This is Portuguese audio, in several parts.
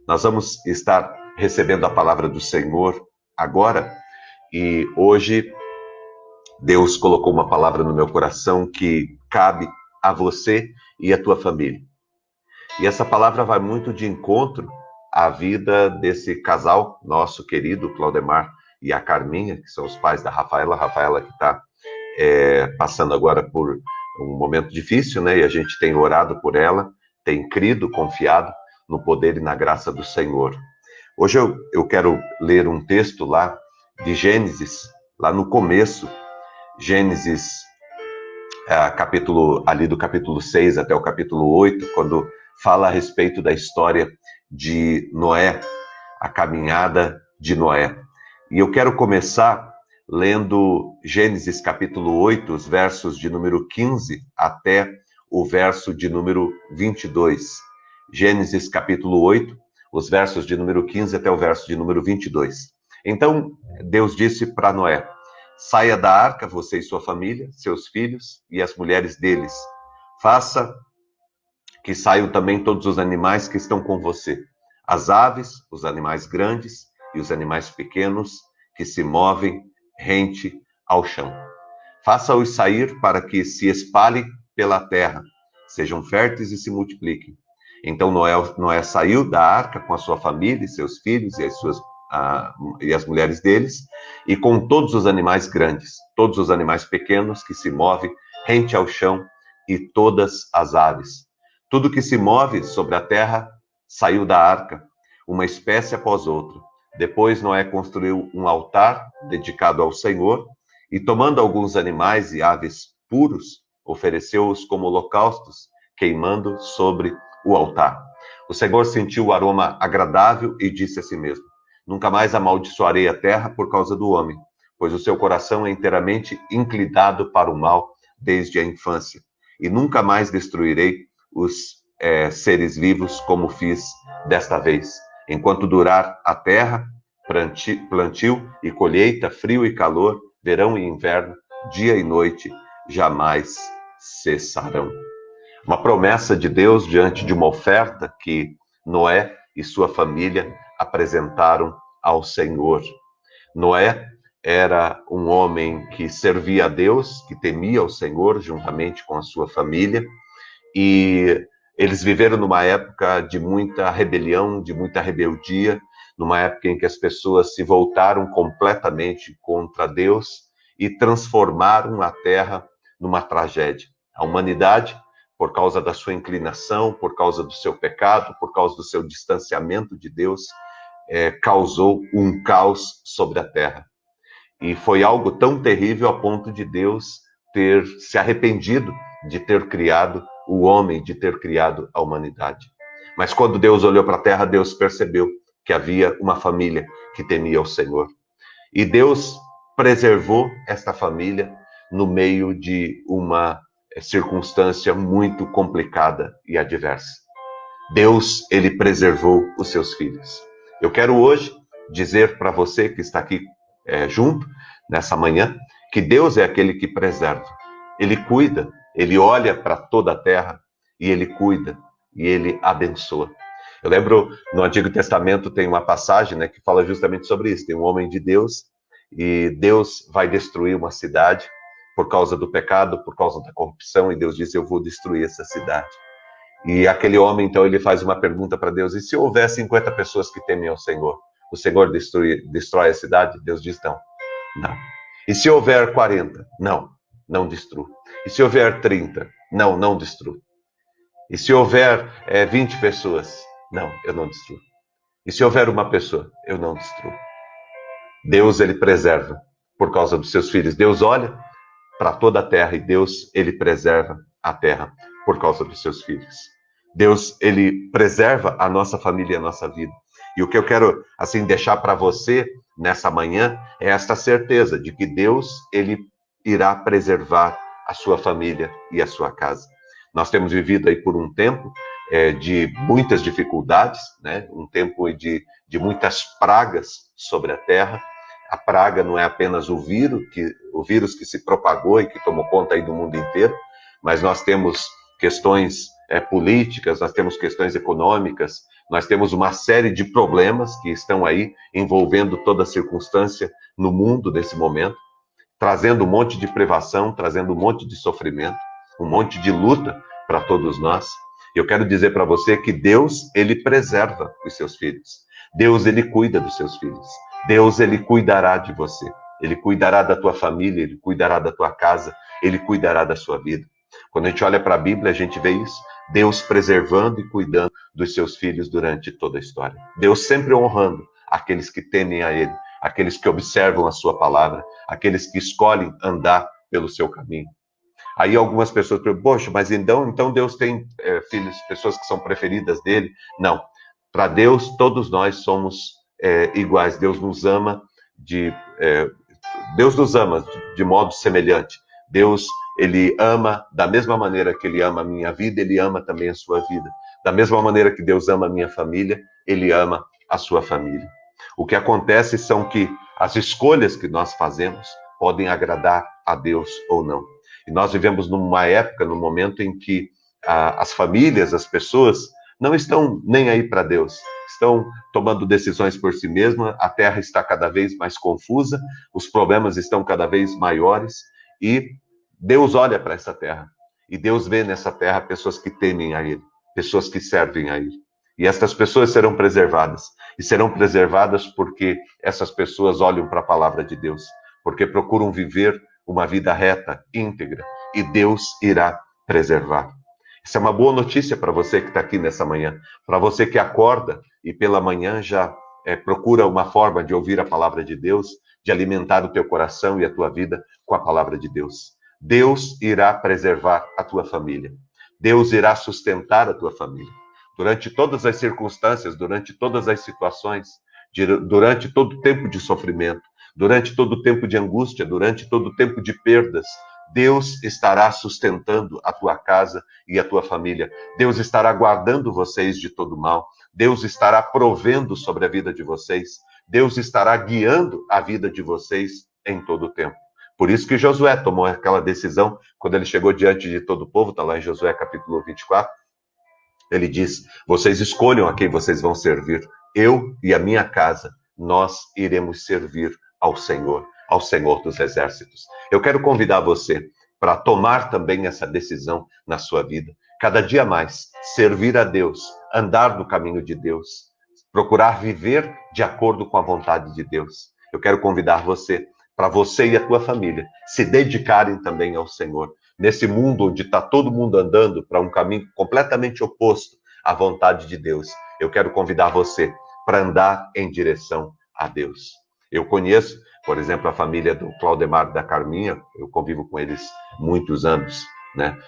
Nós vamos estar recebendo a palavra do Senhor agora e hoje Deus colocou uma palavra no meu coração que cabe a você e a tua família. E essa palavra vai muito de encontro à vida desse casal nosso querido, Claudemar e a Carminha, que são os pais da Rafaela. A Rafaela que está passando agora por um momento difícil, né? E a gente tem orado por ela, tem crido, confiado no poder e na graça do Senhor. Hoje eu quero ler um texto lá de Gênesis, lá no começo, Gênesis, do capítulo 6 até o capítulo 8, quando fala a respeito da história de Noé, a caminhada de Noé. E eu quero começar lendo Gênesis capítulo 8, os versos de número 15 até o verso de número 22. Gênesis capítulo 8, os versos de número 15 até o verso de número 22. Então, Deus disse para Noé: saia da arca, você e sua família, seus filhos e as mulheres deles. Faça que saiam também todos os animais que estão com você, as aves, os animais grandes e os animais pequenos que se movem rente ao chão. Faça-os sair para que se espalhem pela terra, sejam férteis e se multipliquem. Então Noé saiu da arca com a sua família e seus filhos e as mulheres deles, e com todos os animais grandes, todos os animais pequenos que se movem rente ao chão e todas as aves. Tudo que se move sobre a terra saiu da arca, uma espécie após outra. Depois Noé construiu um altar dedicado ao Senhor e, tomando alguns animais e aves puros, ofereceu-os como holocaustos, queimando sobre o altar. O Senhor sentiu o aroma agradável e disse a si mesmo: nunca mais amaldiçoarei a terra por causa do homem, pois o seu coração é inteiramente inclinado para o mal desde a infância. E nunca mais destruirei os seres vivos como fiz desta vez. Enquanto durar a terra, plantio e colheita, frio e calor, verão e inverno, dia e noite, jamais cessarão. Uma promessa de Deus diante de uma oferta que Noé e sua família apresentaram ao Senhor. Noé era um homem que servia a Deus, que temia o Senhor juntamente com a sua família, e eles viveram numa época de muita rebelião, de muita rebeldia, numa época em que as pessoas se voltaram completamente contra Deus e transformaram a terra numa tragédia. A humanidade, por causa da sua inclinação, por causa do seu pecado, por causa do seu distanciamento de Deus, causou um caos sobre a terra. E foi algo tão terrível a ponto de Deus ter se arrependido de ter criado o homem, de ter criado a humanidade. Mas quando Deus olhou para a terra, Deus percebeu que havia uma família que temia o Senhor. E Deus preservou esta família no meio de uma circunstância muito complicada e adversa. Deus, ele preservou os seus filhos. Eu quero hoje dizer para você que está aqui junto, nessa manhã, que Deus é aquele que preserva. Ele cuida, ele olha para toda a terra e ele cuida e ele abençoa. Eu lembro, no Antigo Testamento tem uma passagem, né, que fala justamente sobre isso. Tem um homem de Deus e Deus vai destruir uma cidade por causa do pecado, por causa da corrupção, e Deus diz: eu vou destruir essa cidade. E aquele homem, então, ele faz uma pergunta para Deus: e se houver 50 pessoas que temem ao Senhor? O Senhor destrói a cidade? Deus diz: não, não. E se houver 40? Não, não destruo. E se houver 30? Não, não destruo. E se houver 20 pessoas? Não, eu não destruo. E se houver uma pessoa? Eu não destruo. Deus, ele preserva por causa dos seus filhos. Deus olha para toda a terra e Deus, ele preserva a terra por causa dos seus filhos. Deus, ele preserva a nossa família e a nossa vida. E o que eu quero, assim, deixar para você nessa manhã é esta certeza de que Deus, ele irá preservar a sua família e a sua casa. Nós temos vivido aí por um tempo de muitas dificuldades, né? Um tempo de muitas pragas sobre a terra. A praga não é apenas o vírus que se propagou e que tomou conta aí do mundo inteiro, mas nós temos questões políticas, nós temos questões econômicas, Nós temos uma série de problemas que estão aí envolvendo toda a circunstância no mundo nesse momento, trazendo um monte de privação, trazendo um monte de sofrimento, um monte de luta para todos nós. Eu quero dizer para você que Deus, ele preserva os seus filhos. Deus, ele cuida dos seus filhos. Deus, ele cuidará de você. Ele cuidará da tua família, ele cuidará da tua casa, ele cuidará da sua vida. Quando a gente olha para a Bíblia, a gente vê isso. Deus preservando e cuidando dos seus filhos durante toda a história. Deus sempre honrando aqueles que temem a ele, aqueles que observam a sua palavra, aqueles que escolhem andar pelo seu caminho. Aí algumas pessoas perguntam, poxa, mas então Deus tem filhos, pessoas que são preferidas dele? Não. Para Deus, todos nós somos iguais. Deus nos ama de modo semelhante. Deus, ele ama da mesma maneira que ele ama a minha vida, ele ama também a sua vida. Da mesma maneira que Deus ama a minha família, ele ama a sua família. O que acontece são que as escolhas que nós fazemos podem agradar a Deus ou não. E nós vivemos numa época, num momento em que as famílias, as pessoas, não estão nem aí para Deus. Estão tomando decisões por si mesmas, a terra está cada vez mais confusa, os problemas estão cada vez maiores, e Deus olha para essa terra. E Deus vê nessa terra pessoas que temem a Ele, pessoas que servem a Ele. E estas pessoas serão preservadas. E serão preservadas porque essas pessoas olham para a palavra de Deus, porque procuram viver uma vida reta, íntegra, e Deus irá preservar. Isso é uma boa notícia para você que está aqui nessa manhã, para você que acorda e pela manhã já procura uma forma de ouvir a palavra de Deus, de alimentar o teu coração e a tua vida com a palavra de Deus. Deus irá preservar a tua família. Deus irá sustentar a tua família. Durante todas as circunstâncias, durante todas as situações, durante todo o tempo de sofrimento, durante todo o tempo de angústia, durante todo o tempo de perdas, Deus estará sustentando a tua casa e a tua família. Deus estará guardando vocês de todo mal. Deus estará provendo sobre a vida de vocês. Deus estará guiando a vida de vocês em todo o tempo. Por isso que Josué tomou aquela decisão, quando ele chegou diante de todo o povo, está lá em Josué capítulo 24, ele diz, vocês escolham a quem vocês vão servir. Eu e a minha casa, nós iremos servir ao Senhor dos Exércitos. Eu quero convidar você para tomar também essa decisão na sua vida. Cada dia mais, servir a Deus, andar no caminho de Deus, procurar viver de acordo com a vontade de Deus. Eu quero convidar você, para você e a tua família, se dedicarem também ao Senhor. Nesse mundo onde está todo mundo andando para um caminho completamente oposto à vontade de Deus, eu quero convidar você para andar em direção a Deus. Eu conheço, por exemplo, a família do Claudemar e da Carminha, eu convivo com eles muitos anos, né?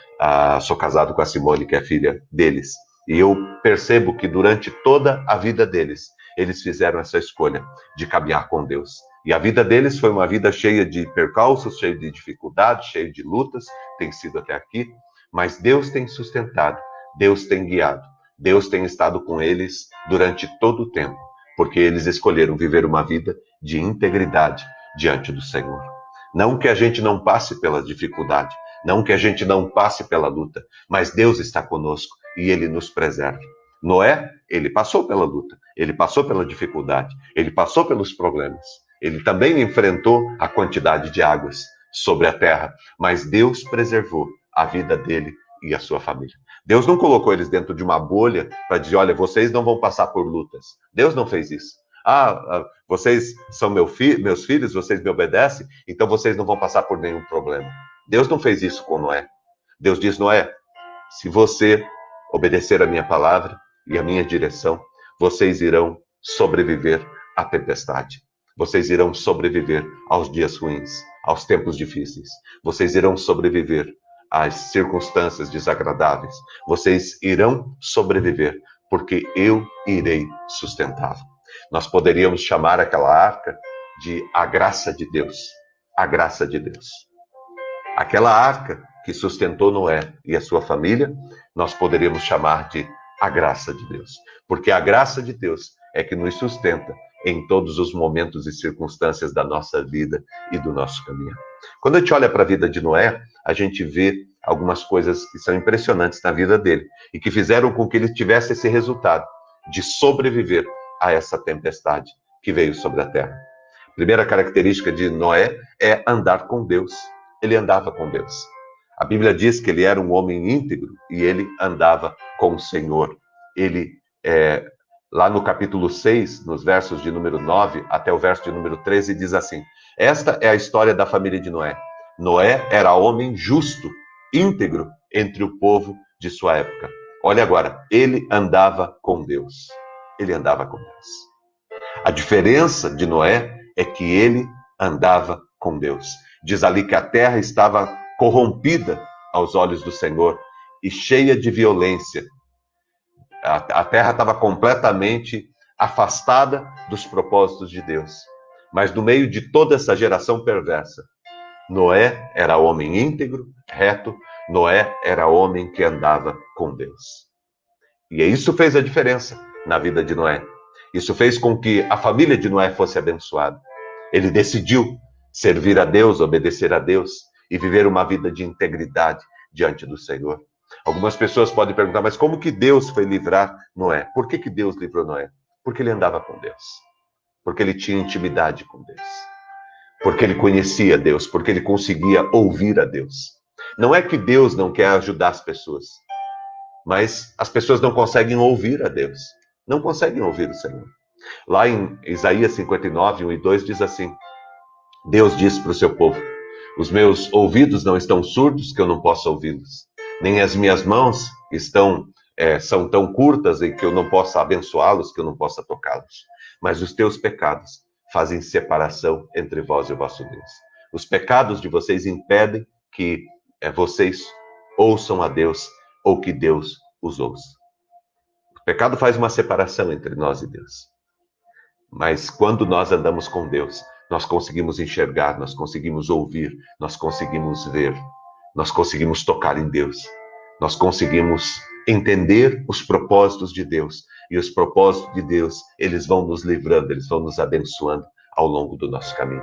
Sou casado com a Simone, que é filha deles, e eu percebo que durante toda a vida deles, eles fizeram essa escolha de caminhar com Deus. E a vida deles foi uma vida cheia de percalços, cheia de dificuldades, cheia de lutas, tem sido até aqui, mas Deus tem sustentado, Deus tem guiado, Deus tem estado com eles durante todo o tempo, porque eles escolheram viver uma vida de integridade diante do Senhor. Não que a gente não passe pela dificuldade, não que a gente não passe pela luta, mas Deus está conosco e Ele nos preserva. Noé, ele passou pela luta, ele passou pela dificuldade, ele passou pelos problemas. Ele também enfrentou a quantidade de águas sobre a terra, mas Deus preservou a vida dele e a sua família. Deus não colocou eles dentro de uma bolha para dizer, olha, vocês não vão passar por lutas. Deus não fez isso. Vocês são meus filhos, vocês me obedecem, então vocês não vão passar por nenhum problema. Deus não fez isso com Noé. Deus diz, Noé, se você obedecer a minha palavra e a minha direção, vocês irão sobreviver à tempestade. Vocês irão sobreviver aos dias ruins, aos tempos difíceis. Vocês irão sobreviver às circunstâncias desagradáveis. Vocês irão sobreviver, porque eu irei sustentá-lo. Nós poderíamos chamar aquela arca de a graça de Deus. A graça de Deus. Aquela arca que sustentou Noé e a sua família, nós poderíamos chamar de a graça de Deus. Porque a graça de Deus é que nos sustenta em todos os momentos e circunstâncias da nossa vida e do nosso caminho. Quando a gente olha para a vida de Noé, a gente vê algumas coisas que são impressionantes na vida dele e que fizeram com que ele tivesse esse resultado de sobreviver a essa tempestade que veio sobre a terra. A primeira característica de Noé é andar com Deus. Ele andava com Deus. A Bíblia diz que ele era um homem íntegro e ele andava com o Senhor. Ele, lá no capítulo 6, nos versos de número 9 até o verso de número 13, diz assim: esta é a história da família de Noé. Noé era homem justo, íntegro entre o povo de sua época. Olha agora, ele andava com Deus. Ele andava com Deus. A diferença de Noé é que ele andava com Deus. Diz ali que a terra estava corrompida aos olhos do Senhor e cheia de violência. A terra estava completamente afastada dos propósitos de Deus. Mas no meio de toda essa geração perversa, Noé era homem íntegro, reto. Noé era homem que andava com Deus. E isso fez a diferença na vida de Noé. Isso fez com que a família de Noé fosse abençoada. Ele decidiu servir a Deus, obedecer a Deus e viver uma vida de integridade diante do Senhor. Algumas pessoas podem perguntar, mas como que Deus foi livrar Noé? Por que Deus livrou Noé? Porque ele andava com Deus. Porque ele tinha intimidade com Deus. Porque ele conhecia Deus, porque ele conseguia ouvir a Deus. Não é que Deus não quer ajudar as pessoas, mas as pessoas não conseguem ouvir a Deus. Não conseguem ouvir o Senhor. Lá em Isaías 59, 1 e 2 diz assim: Deus disse para o seu povo: os meus ouvidos não estão surdos que eu não possa ouvi-los, nem as minhas mãos são tão curtas e que eu não possa abençoá-los, que eu não possa tocá-los. Mas os teus pecados fazem separação entre vós e o vosso Deus. Os pecados de vocês impedem que vocês ouçam a Deus ou que Deus os ouça. O pecado faz uma separação entre nós e Deus. Mas quando nós andamos com Deus, nós conseguimos enxergar, nós conseguimos ouvir, nós conseguimos ver, nós conseguimos tocar em Deus. Nós conseguimos entender os propósitos de Deus. E os propósitos de Deus, eles vão nos livrando, eles vão nos abençoando ao longo do nosso caminho.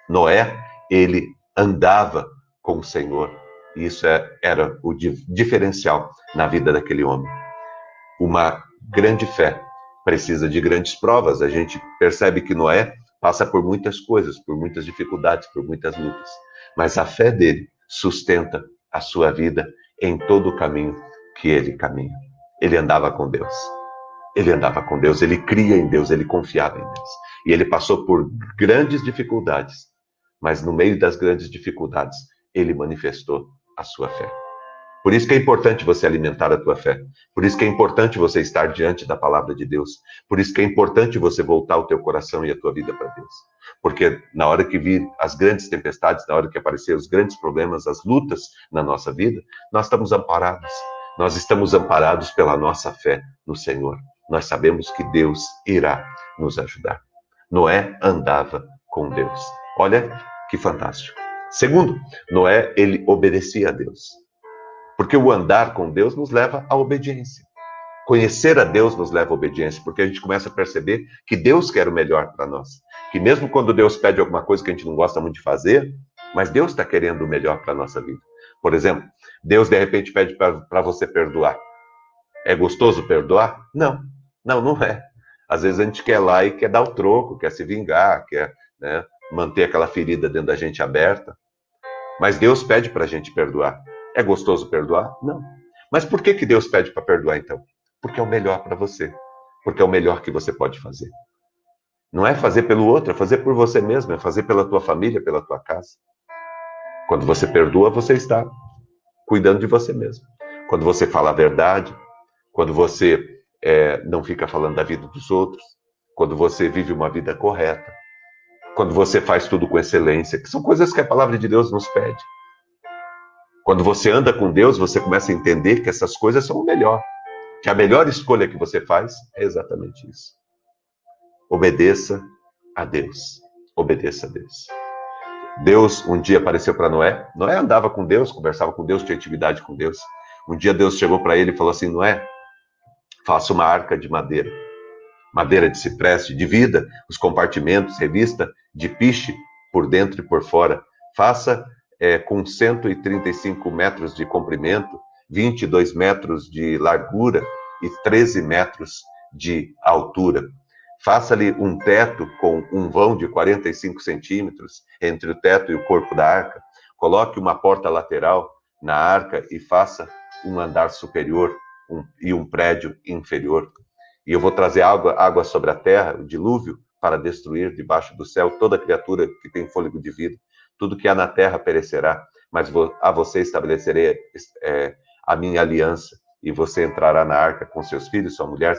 Noé, ele andava com o Senhor. E isso era o diferencial na vida daquele homem. Uma grande fé precisa de grandes provas. A gente percebe que Noé passa por muitas coisas, por muitas dificuldades, por muitas lutas. Mas a fé dele sustenta a sua vida em todo o caminho que ele caminha. Ele andava com Deus. Ele andava com Deus, ele cria em Deus, ele confiava em Deus. E ele passou por grandes dificuldades, mas no meio das grandes dificuldades, ele manifestou a sua fé. Por isso que é importante você alimentar a tua fé. Por isso que é importante você estar diante da palavra de Deus. Por isso que é importante você voltar o teu coração e a tua vida para Deus. Porque na hora que vir as grandes tempestades, na hora que aparecer os grandes problemas, as lutas na nossa vida, nós estamos amparados. Nós estamos amparados pela nossa fé no Senhor. Nós sabemos que Deus irá nos ajudar. Noé andava com Deus. Olha que fantástico. Segundo, Noé, ele obedecia a Deus. Porque o andar com Deus nos leva à obediência. Conhecer a Deus nos leva à obediência, porque a gente começa a perceber que Deus quer o melhor para nós. Que mesmo quando Deus pede alguma coisa que a gente não gosta muito de fazer, mas Deus está querendo o melhor para a nossa vida. Por exemplo, Deus de repente pede para você perdoar. É gostoso perdoar? Não. Não é. Às vezes a gente quer ir lá e quer dar o troco, quer se vingar, quer manter aquela ferida dentro da gente aberta. Mas Deus pede para a gente perdoar. É gostoso perdoar? Não. Mas por que Deus pede para perdoar então? Porque é o melhor para você. Porque é o melhor que você pode fazer. Não é fazer pelo outro, é fazer por você mesmo, é fazer pela tua família, pela tua casa. Quando você perdoa, você está cuidando de você mesmo. Quando você fala a verdade, quando você não fica falando da vida dos outros, quando você vive uma vida correta, quando você faz tudo com excelência, que são coisas que a palavra de Deus nos pede. Quando você anda com Deus, você começa a entender que essas coisas são o melhor. Que a melhor escolha que você faz é exatamente isso. Obedeça a Deus. Obedeça a Deus. Deus um dia apareceu para Noé. Noé andava com Deus, conversava com Deus, tinha intimidade com Deus. Um dia Deus chegou para ele e falou assim: Noé, faça uma arca de madeira. Madeira de cipreste, divida os compartimentos, revista de piche por dentro e por fora. Faça com 135 metros de comprimento, 22 metros de largura e 13 metros de altura. Faça ali um teto com um vão de 45 centímetros entre o teto e o corpo da arca. Coloque uma porta lateral na arca e faça um andar superior e um prédio inferior. E eu vou trazer água sobre a terra, o dilúvio, para destruir debaixo do céu toda criatura que tem fôlego de vida. Tudo que há na terra perecerá, mas a você estabelecerei a minha aliança, e você entrará na arca com seus filhos, sua mulher,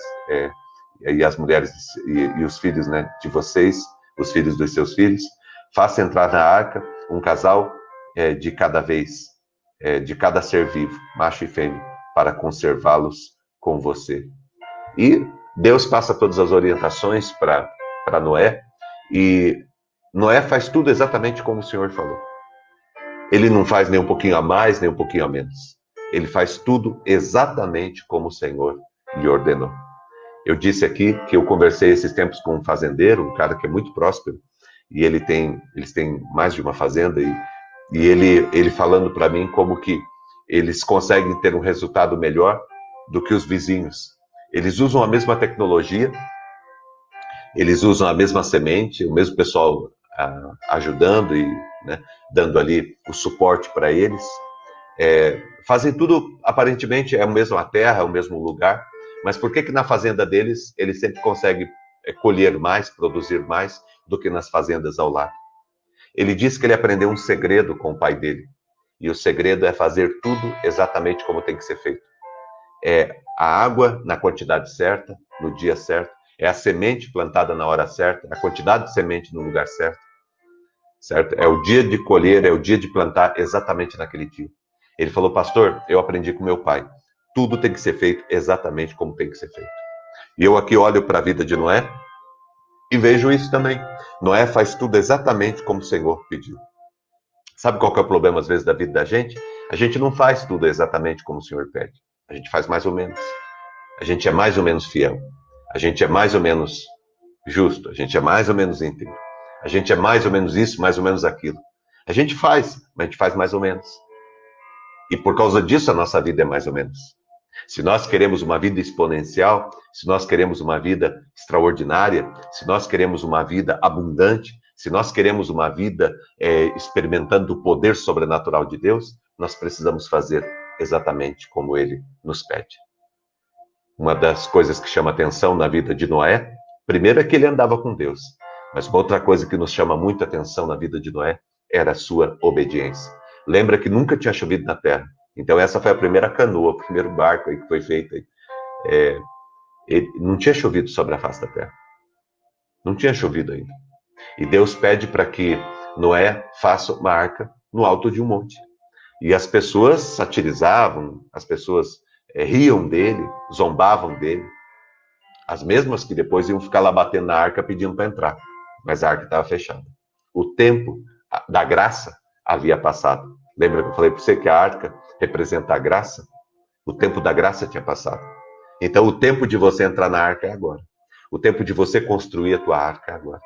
e as mulheres e os filhos, né, de vocês, os filhos dos seus filhos. Faça entrar na arca um casal de cada vez, de cada ser vivo, macho e fêmea, para conservá-los com você. E Deus passa todas as orientações para Noé, e Noé faz tudo exatamente como o Senhor falou. Ele não faz nem um pouquinho a mais, nem um pouquinho a menos. Ele faz tudo exatamente como o Senhor lhe ordenou. Eu disse aqui que eu conversei esses tempos com um fazendeiro, um cara que é muito próspero, e eles têm mais de uma fazenda, e ele falando para mim como que eles conseguem ter um resultado melhor do que os vizinhos. Eles usam a mesma tecnologia, eles usam a mesma semente, o mesmo pessoal ajudando e, né, dando ali o suporte para eles. Fazem tudo, aparentemente, é a mesma terra, é o mesmo lugar, mas por que na fazenda deles, eles sempre conseguem colher mais, produzir mais do que nas fazendas ao lado? Ele disse que ele aprendeu um segredo com o pai dele, e o segredo é fazer tudo exatamente como tem que ser feito. É a água na quantidade certa, no dia certo, é a semente plantada na hora certa, a quantidade de semente no lugar certo, certo? É o dia de colher, é o dia de plantar exatamente naquele dia. Ele falou, pastor, eu aprendi com meu pai, tudo tem que ser feito exatamente como tem que ser feito. E eu aqui olho para a vida de Noé e vejo isso também. Noé faz tudo exatamente como o Senhor pediu. Sabe qual que é o problema, às vezes, da vida da gente? A gente não faz tudo exatamente como o Senhor pede. A gente faz mais ou menos. A gente é mais ou menos fiel. A gente é mais ou menos justo. A gente é mais ou menos íntegro. A gente é mais ou menos isso, mais ou menos aquilo. A gente faz, mas a gente faz mais ou menos. E por causa disso, a nossa vida é mais ou menos. Se nós queremos uma vida exponencial, se nós queremos uma vida extraordinária, se nós queremos uma vida abundante, se nós queremos uma vida experimentando o poder sobrenatural de Deus, nós precisamos fazer exatamente como Ele nos pede. Uma das coisas que chama atenção na vida de Noé, primeiro é que ele andava com Deus, mas uma outra coisa que nos chama muita atenção na vida de Noé era a sua obediência. Lembra que nunca tinha chovido na terra. Então essa foi a primeira canoa, o primeiro barco aí que foi feito. Não tinha chovido sobre a face da terra. Não tinha chovido ainda. E Deus pede para que Noé faça uma arca no alto de um monte. E as pessoas satirizavam, as pessoas riam dele, zombavam dele. As mesmas que depois iam ficar lá batendo na arca pedindo para entrar. Mas a arca estava fechada. O tempo da graça havia passado. Lembra que eu falei para você que a arca representa a graça? O tempo da graça tinha passado. Então o tempo de você entrar na arca é agora. O tempo de você construir a tua arca é agora.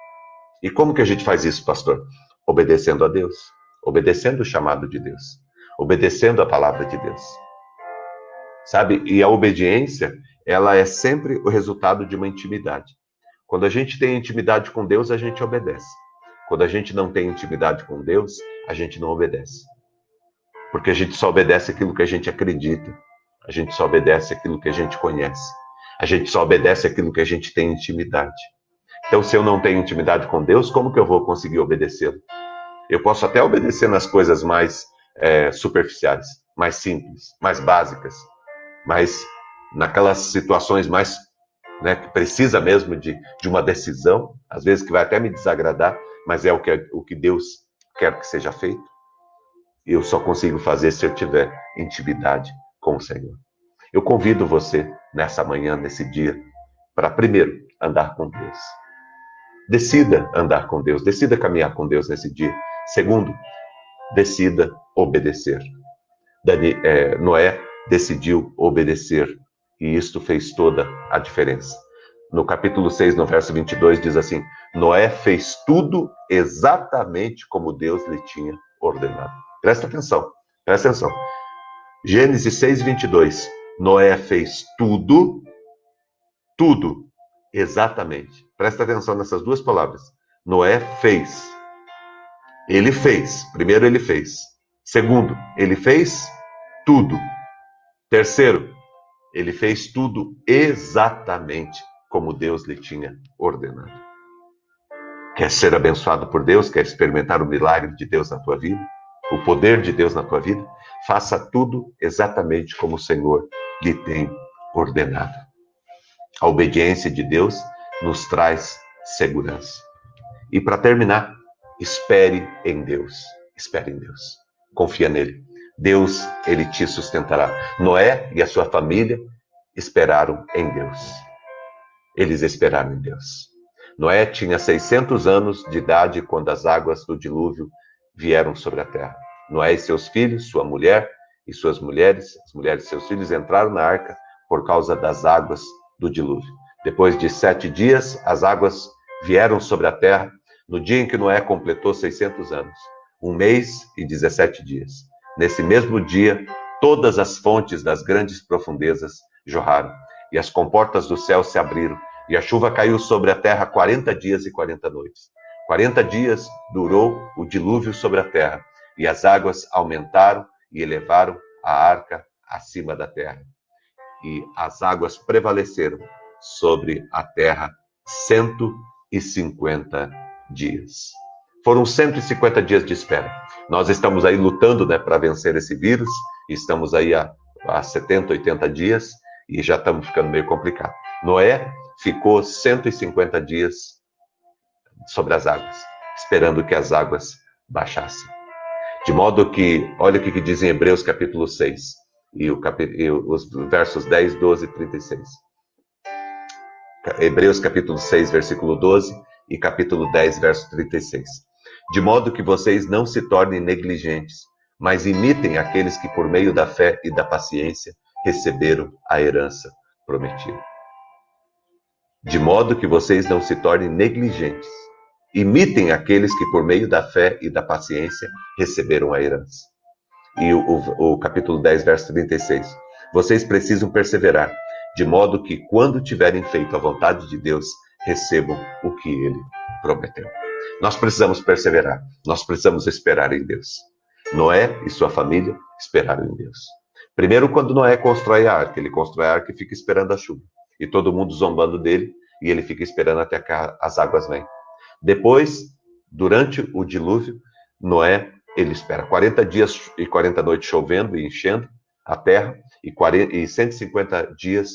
E como que a gente faz isso, pastor? Obedecendo a Deus. Obedecendo o chamado de Deus. Obedecendo a palavra de Deus. Sabe? E a obediência, ela é sempre o resultado de uma intimidade. Quando a gente tem intimidade com Deus, a gente obedece. Quando a gente não tem intimidade com Deus, a gente não obedece. Porque a gente só obedece aquilo que a gente acredita. A gente só obedece aquilo que a gente conhece. A gente só obedece aquilo que a gente tem intimidade. Então, se eu não tenho intimidade com Deus, como que eu vou conseguir obedecê-lo? Eu posso até obedecer nas coisas mais superficiais, mais simples, mais básicas, mas naquelas situações mais, né, que precisa mesmo de uma decisão, às vezes que vai até me desagradar, mas é o que Deus quer que seja feito. Eu só consigo fazer se eu tiver intimidade com o Senhor. Eu convido você, nessa manhã, nesse dia, para primeiro, andar com Deus. Decida andar com Deus, decida caminhar com Deus nesse dia. Segundo, decida obedecer. Noé decidiu obedecer, e isto fez toda a diferença. No capítulo 6, no verso 22, diz assim: Noé fez tudo exatamente como Deus lhe tinha ordenado. Presta atenção, presta atenção. Gênesis 6, 22. Noé fez tudo tudo, exatamente. Presta atenção nessas duas palavras. Noé fez. Ele fez. Primeiro, ele fez. Segundo, ele fez tudo. Terceiro, ele fez tudo exatamente como Deus lhe tinha ordenado. Quer ser abençoado por Deus? Quer experimentar o milagre de Deus na tua vida? O poder de Deus na tua vida? Faça tudo exatamente como o Senhor lhe tem ordenado. A obediência de Deus nos traz segurança. E para terminar, espere em Deus. Espere em Deus. Confia nele. Deus, ele te sustentará. Noé e a sua família esperaram em Deus. Eles esperaram em Deus. Noé tinha 600 anos de idade quando as águas do dilúvio vieram sobre a terra. Noé e seus filhos, sua mulher e suas mulheres, as mulheres de seus filhos entraram na arca por causa das águas do dilúvio. Depois de 7 dias, as águas vieram sobre a terra no dia em que Noé completou 600 anos, 1 mês e 17 dias. Nesse mesmo dia, todas as fontes das grandes profundezas jorraram, e as comportas do céu se abriram, e a chuva caiu sobre a terra 40 dias e 40 noites. 40 dias durou o dilúvio sobre a terra, e as águas aumentaram e elevaram a arca acima da terra. E as águas prevaleceram sobre a terra 150 dias. Foram 150 dias de espera. Nós estamos aí lutando, né, para vencer esse vírus, estamos aí há 70, 80 dias, e já estamos ficando meio complicado. Noé ficou 150 dias sobre as águas, esperando que as águas baixassem. De modo que, olha o que diz em Hebreus capítulo 6, e os versos 10, 12 e 36. Hebreus capítulo 6, versículo 12, e capítulo 10, verso 36. De modo que vocês não se tornem negligentes, mas imitem aqueles que por meio da fé e da paciência receberam a herança prometida. De modo que vocês não se tornem negligentes. Imitem aqueles que por meio da fé e da paciência receberam a herança. E o capítulo 10, verso 36. Vocês precisam perseverar, de modo que quando tiverem feito a vontade de Deus, recebam o que ele prometeu. Nós precisamos perseverar, nós precisamos esperar em Deus. Noé e sua família esperaram em Deus. Primeiro, quando Noé constrói a arca, ele constrói a arca e fica esperando a chuva. E todo mundo zombando dele, e ele fica esperando até que as águas venham. Depois, durante o dilúvio, Noé, ele espera 40 dias e 40 noites chovendo e enchendo a terra, e 150 dias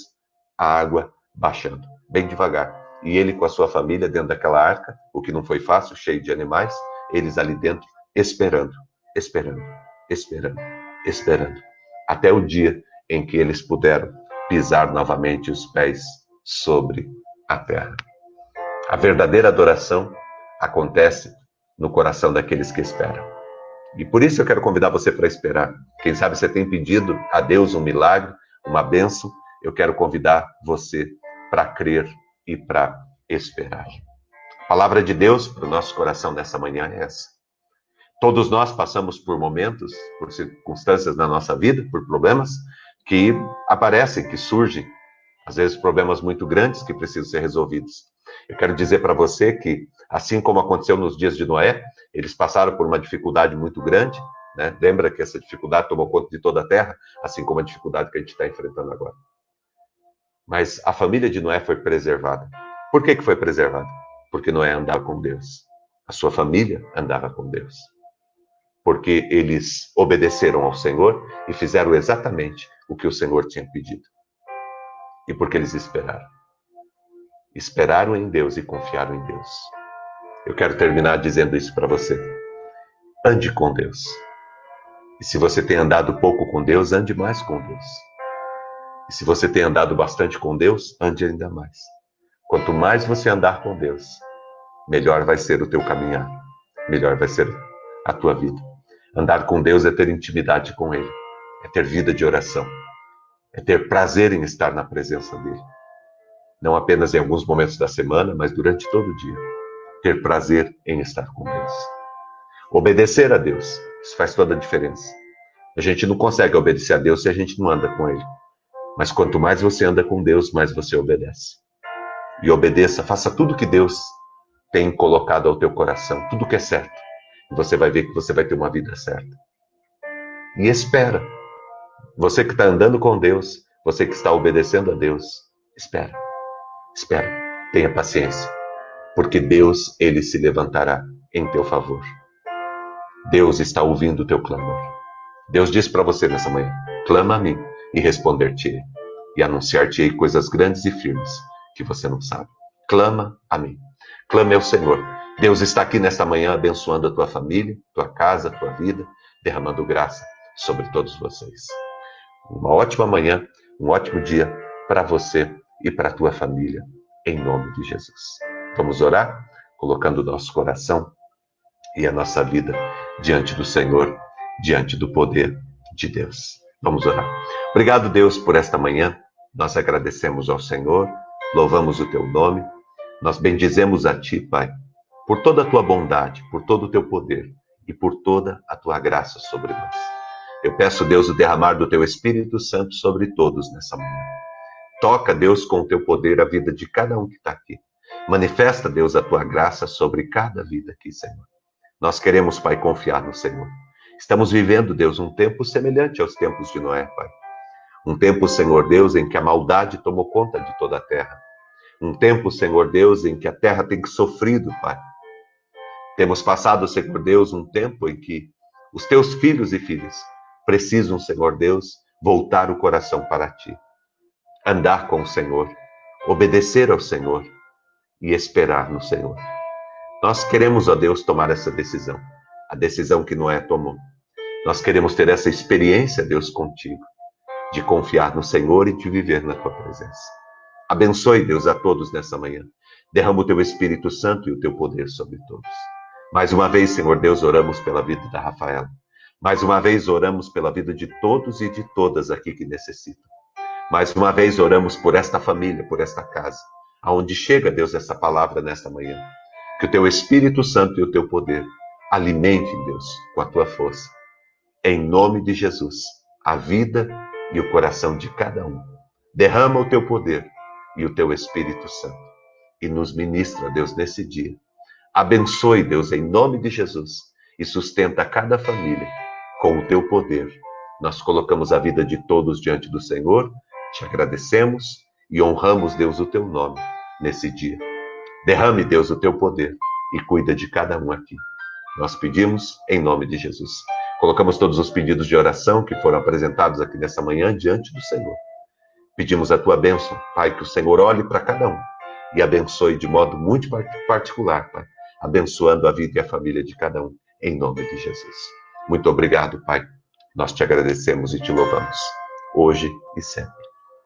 a água baixando, bem devagar. E ele com a sua família dentro daquela arca, o que não foi fácil, cheio de animais, eles ali dentro esperando, até o dia em que eles puderam pisar novamente os pés sobre a terra. A verdadeira adoração acontece no coração daqueles que esperam. E por isso eu quero convidar você para esperar. Quem sabe você tem pedido a Deus um milagre, uma bênção. Eu quero convidar você para crer e para esperar. A palavra de Deus para o nosso coração nessa manhã é essa. Todos nós passamos por momentos, por circunstâncias na nossa vida, por problemas que aparecem, que surgem. Às vezes problemas muito grandes que precisam ser resolvidos. Eu quero dizer para você que, assim como aconteceu nos dias de Noé, eles passaram por uma dificuldade muito grande, né? Lembra que essa dificuldade tomou conta de toda a terra, assim como a dificuldade que a gente está enfrentando agora. Mas a família de Noé foi preservada. Por que foi preservada? Porque Noé andava com Deus. A sua família andava com Deus. Porque eles obedeceram ao Senhor e fizeram exatamente o que o Senhor tinha pedido. E porque eles esperaram. Esperaram em Deus e confiaram em Deus. Eu quero terminar dizendo isso para você. Ande com Deus. E se você tem andado pouco com Deus, ande mais com Deus. E se você tem andado bastante com Deus, ande ainda mais. Quanto mais você andar com Deus, melhor vai ser o teu caminhar. Melhor vai ser a tua vida. Andar com Deus é ter intimidade com Ele. É ter vida de oração. É ter prazer em estar na presença dEle. Não apenas em alguns momentos da semana, mas durante todo o dia. Ter prazer em estar com Deus. Obedecer a Deus. Isso faz toda a diferença. A gente não consegue obedecer a Deus se a gente não anda com Ele. Mas quanto mais você anda com Deus, mais você obedece. e obedeça, faça tudo que Deus tem colocado ao teu coração, tudo que é certo. E você vai ver que você vai ter uma vida certa. E espera. Você que está andando com Deus, você que está obedecendo a Deus, espera. Espera. Tenha paciência. Porque Deus, ele se levantará em teu favor. Deus está ouvindo o teu clamor. Deus diz para você nessa manhã: clama a mim e responder-te-ei, e anunciar-te-ei coisas grandes e firmes que você não sabe. Clama a mim. Clame ao Senhor. Deus está aqui nesta manhã abençoando a tua família, tua casa, a tua vida, derramando graça sobre todos vocês. Uma ótima manhã, um ótimo dia para você e para a tua família, em nome de Jesus. Vamos orar, colocando o nosso coração e a nossa vida diante do Senhor, diante do poder de Deus. Vamos orar. Obrigado, Deus, por esta manhã. Nós agradecemos ao Senhor, louvamos o teu nome, nós bendizemos a ti, Pai, por toda a tua bondade, por todo o teu poder e por toda a tua graça sobre nós. Eu peço, Deus, o derramar do teu Espírito Santo sobre todos nessa manhã. Toca, Deus, com o teu poder a vida de cada um que está aqui. Manifesta, Deus, a tua graça sobre cada vida aqui, Senhor. Nós queremos, Pai, confiar no Senhor. Estamos vivendo, Deus, um tempo semelhante aos tempos de Noé, Pai. Um tempo, Senhor Deus, em que a maldade tomou conta de toda a terra. Um tempo, Senhor Deus, em que a terra tem sofrido, Pai. Temos passado, Senhor Deus, um tempo em que os teus filhos e filhas precisam, Senhor Deus, voltar o coração para ti. Andar com o Senhor, obedecer ao Senhor e esperar no Senhor. Nós queremos, ó Deus, tomar essa decisão. A decisão que Noé tomou. Nós queremos ter essa experiência, Deus, contigo. De confiar no Senhor e de viver na tua presença. Abençoe, Deus, a todos nessa manhã. Derrama o teu Espírito Santo e o teu poder sobre todos. Mais uma vez, Senhor Deus, oramos pela vida da Rafaela. Mais uma vez, oramos pela vida de todos e de todas aqui que necessitam. Mais uma vez, oramos por esta família, por esta casa. Aonde chega, Deus, essa palavra nesta manhã. Que o teu Espírito Santo e o teu poder alimentem, Deus, com a tua força. Em nome de Jesus, a vida e o coração de cada um. Derrama o teu poder e o teu Espírito Santo. E nos ministra, Deus, nesse dia. Abençoe, Deus, em nome de Jesus. E sustenta cada família com o teu poder. Nós colocamos a vida de todos diante do Senhor. Te agradecemos e honramos, Deus, o teu nome nesse dia. Derrame, Deus, o teu poder e cuida de cada um aqui. Nós pedimos em nome de Jesus. Colocamos todos os pedidos de oração que foram apresentados aqui nessa manhã diante do Senhor. Pedimos a tua bênção, Pai, que o Senhor olhe para cada um e abençoe de modo muito particular, Pai, abençoando a vida e a família de cada um, em nome de Jesus. Muito obrigado, Pai. Nós te agradecemos e te louvamos, hoje e sempre.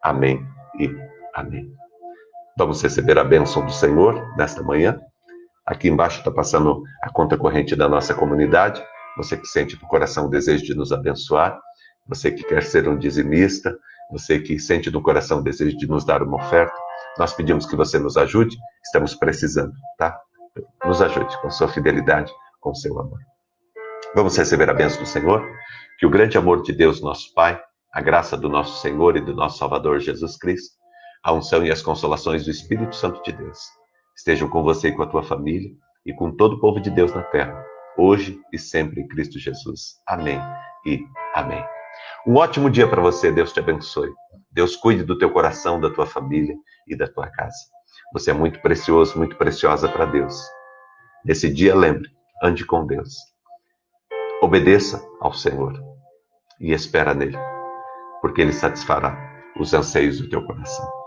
Amém e amém. Vamos receber a bênção do Senhor nesta manhã. Aqui embaixo está passando a conta corrente da nossa comunidade. Você que sente no coração o desejo de nos abençoar, você que quer ser um dizimista, você que sente no coração o desejo de nos dar uma oferta, nós pedimos que você nos ajude, estamos precisando, tá? Nos ajude com sua fidelidade, com seu amor. Vamos receber a bênção do Senhor, que o grande amor de Deus, nosso Pai, a graça do nosso Senhor e do nosso Salvador Jesus Cristo, a unção e as consolações do Espírito Santo de Deus estejam com você e com a tua família e com todo o povo de Deus na terra, hoje e sempre em Cristo Jesus. Amém e amém. Um ótimo dia para você, Deus te abençoe. Deus cuide do teu coração, da tua família e da tua casa. Você é muito precioso, muito preciosa para Deus. Nesse dia, lembre, ande com Deus. Obedeça ao Senhor e espera nele, porque ele satisfará os anseios do teu coração.